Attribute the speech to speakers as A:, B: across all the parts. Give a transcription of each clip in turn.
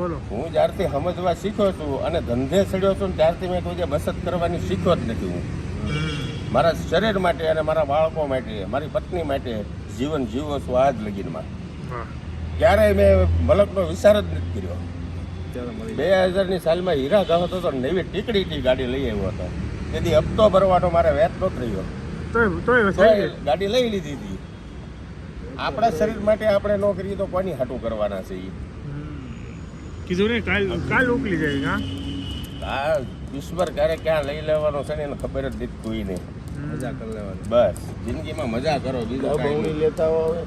A: બોલો.
B: હું જ્યારથી સમજવા શીખ્યો છું અને ધંધે ચડ્યો છું ને ત્યારથી મેં કોઈ બચત કરવાની શીખ્યો જ નથી. હું મારા શરીર માટે અને મારા બાળકો માટે, મારી પત્ની માટે જીવન જીવો છું આજ લગીનમાં. ક્યારેય મેં મલકનો વિચાર જ નથી કર્યો. 2000ની સાલમાં હીરા ગાવ હતો તો નવી ટીકડીથી ગાડી લઈ આવ્યો હતો. તેથી હપ્તો ભરવાનો મારે વેત નહોતો રહ્યો, ગાડી લઈ લીધી હતી. આપણા શરીર માટે આપણે ન કરીએ તો કોની હાટું કરવાના છે?
A: કીધું ને કાલ ઉકલી જાય.
B: હા, ઈશ્વર ક્યારે ક્યાં લઈ લેવાનો છે ને એને ખબર જ નથી કોઈને. મજા કરી લેવાની બસ, જિંદગીમાં મજા કરો. બીજું બહુ લેતા હોય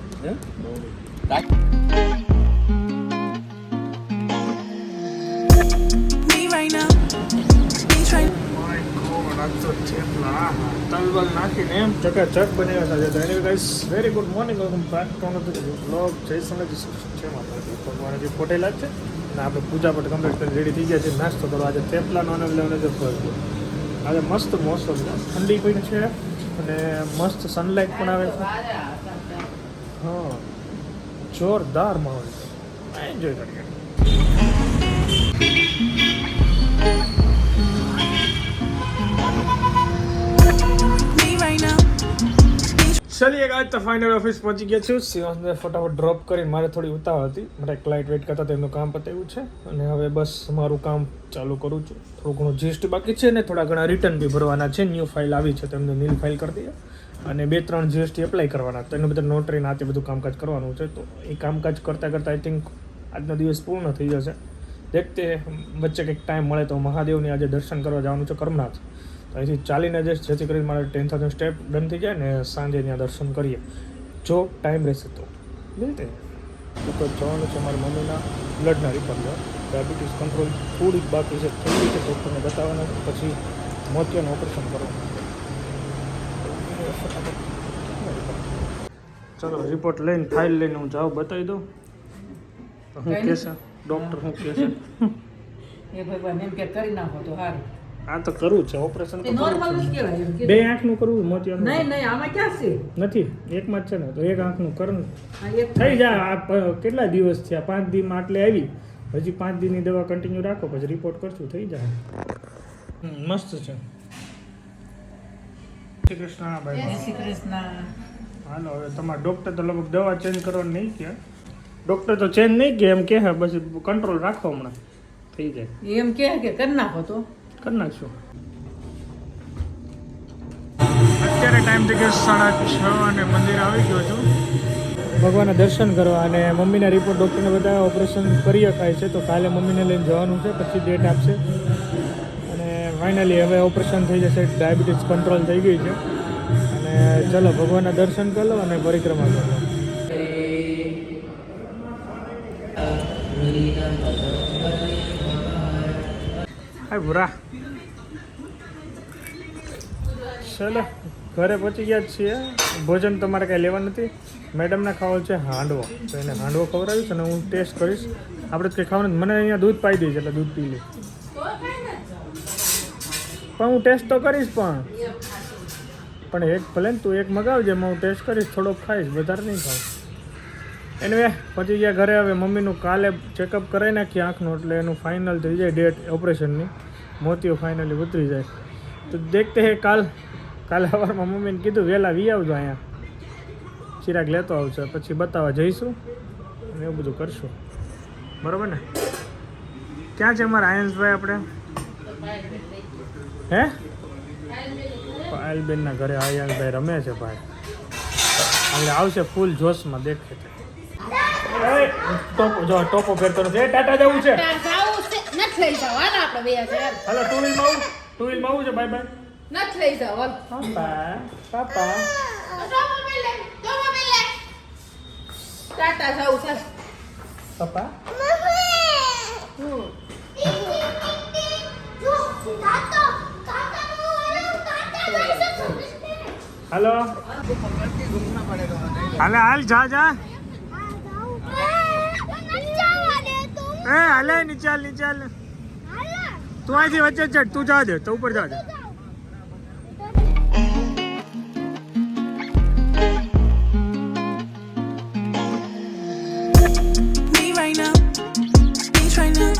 A: તલબલ નાખીને એમ ચકાચક બનાવ્યા હતા. Any guys very good morning, welcome back to another vlog. Jay Sonaji છે ભગવાન જે ખોટેલા છે ને આપણે પૂજા પાઠ કમ્પ્લીટ કરી રેડી થઈ ગયા છે. નાસ્તો કરો આજે થેપલાનો આનંદ લેવાનો જ ફરજો. આજે મસ્ત મોસમ છે, ઠંડી પણ છે અને મસ્ત સનલાઇટ પણ આવે છે. હા, જોરદાર માહોલ છે, એન્જોય કરીએ. ચલીએ આજ તો ફાઇનલ ઓફિસ પહોંચી ગયા છું. સિવાસને ફટાફટ ડ્રોપ કરીને મારે થોડી ઉતાવળ હતી, મારે એક ક્લાઇન્ટ વેઇટ કરતા તેમનું કામ પતાવ્યું છે અને હવે બસ મારું કામ ચાલુ કરું છું. થોડું ઘણું જીએસટી બાકી છે ને થોડા ઘણા રિટર્ન બી ભરવાના છે. ન્યૂ ફાઇલ આવી છે તેમને નીલ ફાઇલ કરી દઈએ અને 2-3 જીએસટી એપ્લાય કરવાના. તો એનું બધા નોટરી નાતે બધું કામકાજ કરવાનું છે. તો એ કામકાજ કરતાં કરતાં આઈ થિંક આજનો દિવસ પૂર્ણ થઈ જશે. દેખતે વચ્ચે કંઈક ટાઈમ મળે તો મહાદેવની આજે દર્શન કરવા જવાનું છે કરમનાથ. તો અહીંથી ચાલીને જઈશ જેથી કરીને મારે 10,000 સ્ટેપ ડન થઈ જાય ને સાંજે ત્યાં દર્શન કરીએ જો ટાઈમ રહેશે તો. મિલતે તો જવાનું છે મારી મમ્મીના બ્લડના રિપોર્ટ લેવા. ડાયાબિટીસ કંટ્રોલ થોડીક બાકી છે, થઈ ગઈ છે, ડૉક્ટરને બતાવવાના છે, પછી મોતિયાનું ઓપરેશન કરવાનું. ચલો રિપોર્ટ લઈને ફાઇલ લઈને હું જાઉં, બતાવી દઉં શું કહે છે ડૉક્ટર, શું કહે છે.
C: એ ભગવાન એમ કે કરી નાખો તો સારું.
A: આ તો કરવું છે ઓપરેશન,
C: તે નોર્મલ જ કહેવાય એમ કે
A: 2 આંખનું કરવું મોતિયાનું
C: નહીં આમાં ક્યાં છે
A: નથી, એકમાં જ છે ને. તો 1 આંખનું કરવું
C: આ એક
A: થઈ જાય. આ કેટલા દિવસ થયા, 5 દિવસમાં આટલે આવી. હજી 5 દિવસની દવા કન્ટિન્યુ રાખો પછી રિપોર્ટ કરશું, થઈ જાય. મસ્ત છે. શ્રી કૃષ્ણ ભાઈ.
C: જય શ્રી કૃષ્ણ.
A: હાલો હવે તમારા ડૉક્ટર તો લગભગ દવા ચેન્જ કરવાની નહીં કે ડૉક્ટર તો ચેન્જ નહીં કે એમ કહે બસ કંટ્રોલ રાખો, હમણાં થઈ જાય.
C: એમ કે કરી નાખો તો
A: કરી નાખશું. અત્યારે ટાઈમ થઈ ગયો 6:30 અને મંદિર આવી ગયો છું ભગવાનના દર્શન કરવા. અને મમ્મીના રિપોર્ટ ડૉક્ટરને બધા ઓપરેશન કરી શકાય છે તો કાલે મમ્મીને લઈને જવાનું છે, પછી ડેટ આપશે અને ફાઇનલી હવે ઓપરેશન થઈ જશે. ડાયાબિટીસ કંટ્રોલ થઈ ગઈ છે અને ચલો ભગવાનના દર્શન કરી લો અને પરિક્રમા કરો. હાય ભૂરા. ચલો ઘરે પહોંચી ગયા જ છીએ. ભોજન તમારે કાંઈ લેવા નથી. મેડમને ખાવો છે હાંડવો, તો એને હાંડવો ખવડાવીશ અને હું ટેસ્ટ કરીશ. આપણે જ કંઈ ખાવાનું, મને અહીંયા દૂધ પાઈ દઈશ એટલે દૂધ પી લઈશ. પણ હું ટેસ્ટ તો કરીશ પણ એક ભલે ને તું એક મગાવજે, હું ટેસ્ટ કરીશ, થોડોક ખાઈશ, વધારે નહીં ખાઉં. એનવે પહોંચી ગયા ઘરે. હવે મમ્મીનું કાલે ચેકઅપ કરાવી નાખીએ આંખનું, એટલે એનું ફાઇનલ થઈ જાય ડેટ ઓપરેશનની. મોતીઓ ફાઇનલી ઉતરી જાય તો દેખતે હે કાલે સવારમાં મમ્મીને કીધું વહેલા વી આવજો, અહીંયા ચિરાગ લેતો આવશે, પછી બતાવવા જઈશું અને એવું બધું કરશું. બરાબર ને? ક્યાં છે અમારા આયન્સભાઈ? આપણે હે પાયલબેનના ઘરે આયન્સભાઈ રમે છે ભાઈ. એટલે આવશે ફૂલ જોશમાં, દેખે છે. ટોપો ફેરતો નથી. ટાટા જવું છે, હાલો ટુ વ્હીલમાં આવું છે. Bye bye.
C: નથી લઈ જાવ
A: પાપા
C: ટાટા જાવું છે
A: પાપા. હાલો હાલ જા હાલે નીચે હાલ તું અહીંથી વચ્ચે ચડ, તું જા દે તો ઉપર જા દે.
D: Me right now.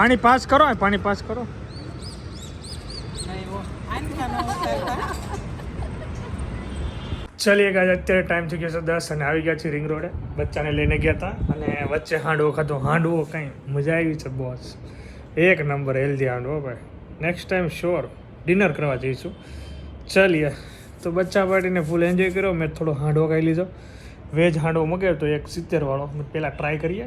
A: પાણી પાસ કરો પાણી પાસ કરો ચલીએ ગાઈસ અત્યારે ટાઈમ થઈ ગયો છે 10 અને આવી ગયા છે રિંગ રોડે બચ્ચાને લઈને ગયા હતા અને વચ્ચે હાંડવો ખાધો હાંડવો કંઈ મજા આવી છે બોસ એક નંબર હેલ્ધી હાંડવો ભાઈ નેક્સ્ટ ટાઈમ શ્યોર ડિનર કરવા જઈશું ચલીએ તો બચ્ચા પાર્ટીને ફૂલ એન્જોય કર્યો મેં થોડો હાંડવો ખાઈ લીધો વેજ હાંડવો મગાવ્યો તો 170 વાળો પહેલાં ટ્રાય કરીએ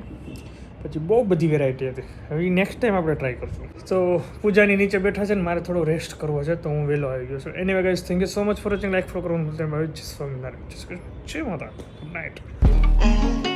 A: પછી બહુ બધી વેરાયટી હતી હવે નેક્સ્ટ ટાઈમ આપણે ટ્રાય કરશું તો પૂજાની નીચે બેઠા છે ને મારે થોડો રેસ્ટ કરવો છે તો હું વહેલો આવી ગયો છું any guys thank you so much for watching like follow કરવાનું ભૂલતા નહીં. જય માતા ગુડ નાઇટ.